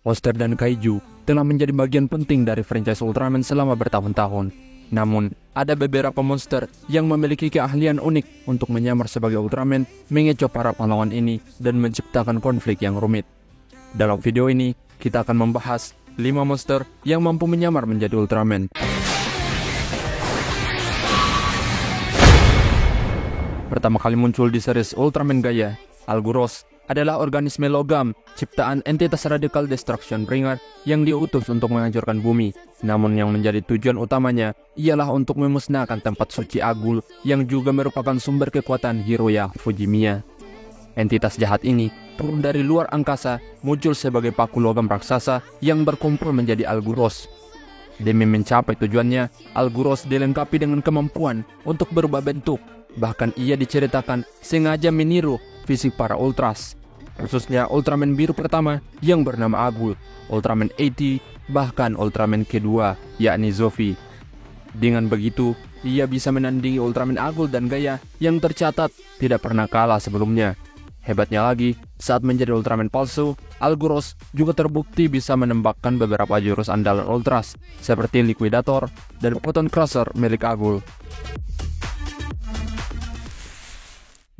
Monster dan kaiju telah menjadi bagian penting dari franchise Ultraman selama bertahun-tahun. Namun, ada beberapa monster yang memiliki keahlian unik untuk menyamar sebagai Ultraman, mengecoh para pahlawan ini, dan menciptakan konflik yang rumit. Dalam video ini, kita akan membahas 5 monster yang mampu menyamar menjadi Ultraman. Pertama kali muncul di series Ultraman Gaia, Alguros adalah organisme logam ciptaan entitas Radical Destruction Bringer yang diutus untuk menghancurkan bumi. Namun yang menjadi tujuan utamanya ialah untuk memusnahkan tempat suci Agul yang juga merupakan sumber kekuatan Hiroya Fujimiya. Entitas jahat ini turun dari luar angkasa, muncul sebagai paku logam raksasa yang berkumpul menjadi Alguros. Demi mencapai tujuannya, Alguros dilengkapi dengan kemampuan untuk berubah bentuk. Bahkan ia diceritakan sengaja meniru fisik para Ultras, khususnya Ultraman biru pertama yang bernama Agul, Ultraman 80, bahkan Ultraman kedua yakni Zofi. Dengan begitu, ia bisa menandingi Ultraman Agul dan Gaia yang tercatat tidak pernah kalah sebelumnya. Hebatnya lagi, saat menjadi Ultraman palsu, Alguros juga terbukti bisa menembakkan beberapa jurus andalan Ultras seperti Liquidator dan Photon Crusher milik Agul.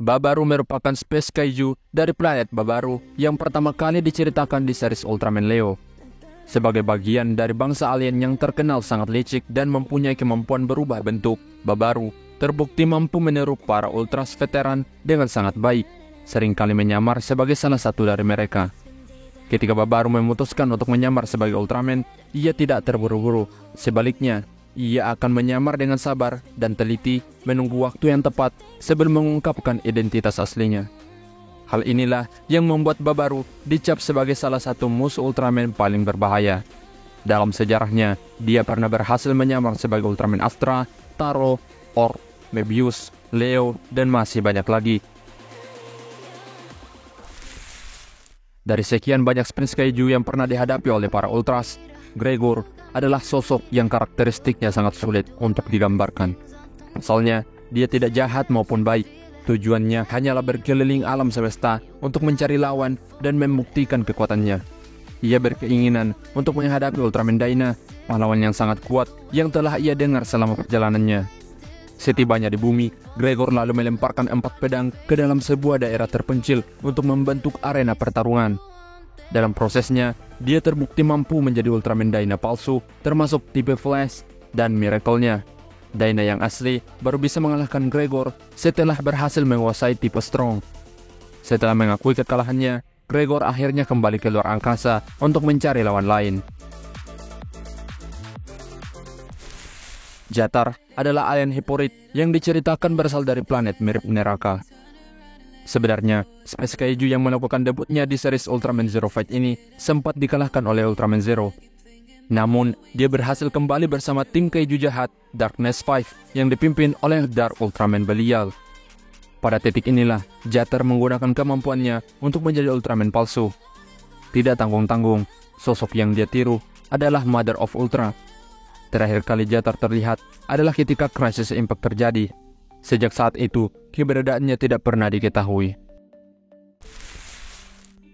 Babaru merupakan space kaiju dari planet Babaru yang pertama kali diceritakan di series Ultraman Leo. Sebagai bagian dari bangsa alien yang terkenal sangat licik dan mempunyai kemampuan berubah bentuk, Babaru terbukti mampu meniru para Ultras veteran dengan sangat baik, seringkali menyamar sebagai salah satu dari mereka. Ketika Babaru memutuskan untuk menyamar sebagai Ultraman, ia tidak terburu-buru. Sebaliknya, ia akan menyamar dengan sabar dan teliti, menunggu waktu yang tepat sebelum mengungkapkan identitas aslinya. Hal inilah yang membuat Babaru dicap sebagai salah satu musuh Ultraman paling berbahaya. Dalam sejarahnya, dia pernah berhasil menyamar sebagai Ultraman Astra, Taro, Orb, Mebius, Leo, dan masih banyak lagi. Dari sekian banyak space kaiju yang pernah dihadapi oleh para Ultras, Gregor adalah sosok yang karakteristiknya sangat sulit untuk digambarkan. Pasalnya, dia tidak jahat maupun baik. Tujuannya hanyalah berkeliling alam semesta untuk mencari lawan dan membuktikan kekuatannya. Ia berkeinginan untuk menghadapi Ultraman Dyna, pahlawan yang sangat kuat yang telah ia dengar selama perjalanannya. Setibanya di bumi, Gregor lalu melemparkan 4 pedang ke dalam sebuah daerah terpencil untuk membentuk arena pertarungan. Dalam prosesnya, dia terbukti mampu menjadi Ultraman Dyna palsu, termasuk tipe Flash dan Miracle-nya. Dyna yang asli baru bisa mengalahkan Gregor setelah berhasil menguasai tipe Strong. Setelah mengakui kekalahannya, Gregor akhirnya kembali ke luar angkasa untuk mencari lawan lain. Jatar adalah alien hiporit yang diceritakan berasal dari planet mirip neraka. Sebenarnya, space kaiju yang melakukan debutnya di series Ultraman Zero Fight ini sempat dikalahkan oleh Ultraman Zero. Namun, dia berhasil kembali bersama tim kaiju jahat Darkness 5 yang dipimpin oleh Dark Ultraman Belial. Pada titik inilah, Jatar menggunakan kemampuannya untuk menjadi Ultraman palsu. Tidak tanggung-tanggung, sosok yang dia tiru adalah Mother of Ultra. Terakhir kali Jatar terlihat adalah ketika Crisis Impact terjadi. Sejak saat itu, keberadaannya tidak pernah diketahui.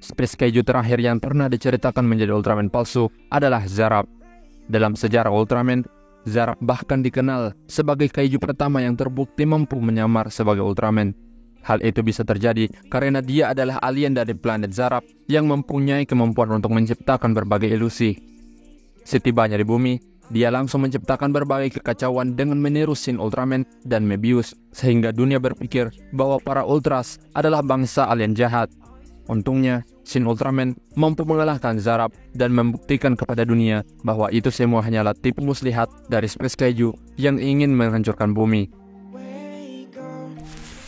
Space kaiju terakhir yang pernah diceritakan menjadi Ultraman palsu adalah Zarab. Dalam sejarah Ultraman, Zarab bahkan dikenal sebagai kaiju pertama yang terbukti mampu menyamar sebagai Ultraman. Hal itu bisa terjadi karena dia adalah alien dari planet Zarab yang mempunyai kemampuan untuk menciptakan berbagai ilusi. Setibanya di bumi, dia langsung menciptakan berbagai kekacauan dengan meniru Shin Ultraman dan Mebius, sehingga dunia berpikir bahwa para Ultras adalah bangsa alien jahat. Untungnya, Shin Ultraman mampu mengalahkan Zarab dan membuktikan kepada dunia bahwa itu semua hanyalah tipu muslihat dari space kaiju yang ingin menghancurkan bumi.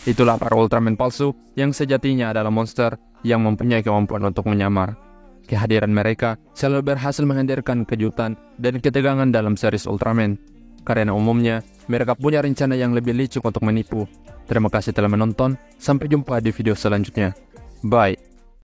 Itulah para Ultraman palsu yang sejatinya adalah monster yang mempunyai kemampuan untuk menyamar. Kehadiran mereka selalu berhasil menghadirkan kejutan dan ketegangan dalam series Ultraman. Karena umumnya, mereka punya rencana yang lebih licik untuk menipu. Terima kasih telah menonton, sampai jumpa di video selanjutnya. Bye.